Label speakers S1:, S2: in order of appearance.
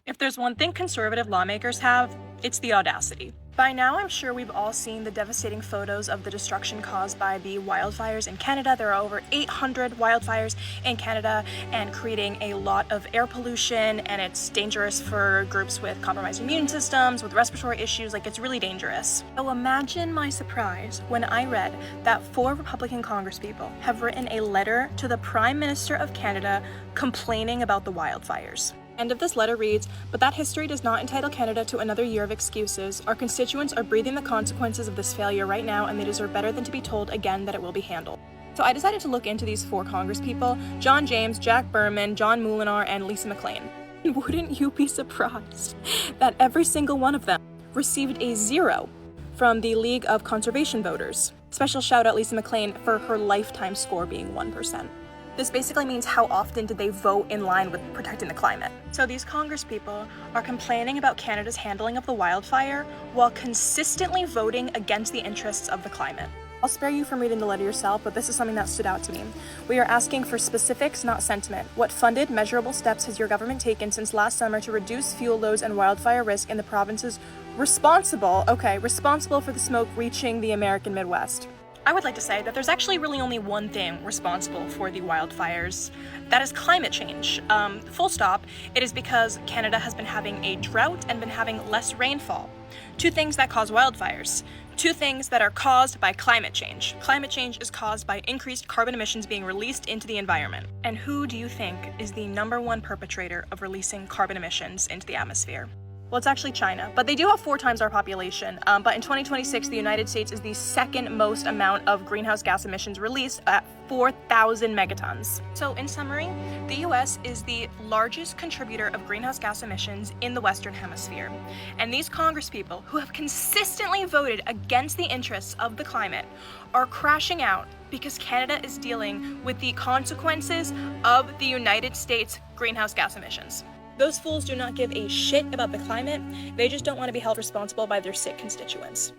S1: If there's one thing conservative lawmakers have, it's the audacity. By now, I'm sure we've all seen the devastating photos of the destruction caused by the wildfires in Canada. There are over 800 wildfires in Canada and creating a lot of air pollution, and it's dangerous for groups with compromised immune systems, with respiratory issues. It's really dangerous. So imagine my surprise when I read that 4 Republican congresspeople have written a letter to the Prime Minister of Canada complaining about the wildfires. End of this letter reads, "But that history does not entitle Canada to another year of excuses. Our constituents are breathing the consequences of this failure right now, and they deserve better than to be told again that it will be handled." So I decided to look into these 4 congresspeople: John James, Jack Berman, John Moulinar, and Lisa McLean. And wouldn't you be surprised that every single one of them received a 0 from the League of Conservation Voters? Special shout out Lisa McLean for her lifetime score being 1%. This basically means how often did they vote in line with protecting the climate. So these congresspeople are complaining about Canada's handling of the wildfire while consistently voting against the interests of the climate. I'll spare you from reading the letter yourself, but this is something that stood out to me. We are asking for specifics, not sentiment. What funded, measurable steps has your government taken since last summer to reduce fuel loads and wildfire risk in the provinces responsible for the smoke reaching the American Midwest? I would like to say that there's actually really only one thing responsible for the wildfires. That is climate change. Full stop. It is because Canada has been having a drought and been having less rainfall. 2 things that cause wildfires. 2 things that are caused by climate change. Climate change is caused by increased carbon emissions being released into the environment. And who do you think is the #1 perpetrator of releasing carbon emissions into the atmosphere? Well, it's actually China, but they do have 4 times our population. But in 2026, the United States is the 2nd most amount of greenhouse gas emissions released at 4,000 megatons. So in summary, the US is the largest contributor of greenhouse gas emissions in the Western Hemisphere. And these congresspeople who have consistently voted against the interests of the climate are crashing out because Canada is dealing with the consequences of the United States greenhouse gas emissions. Those fools do not give a shit about the climate. They just don't want to be held responsible by their sick constituents.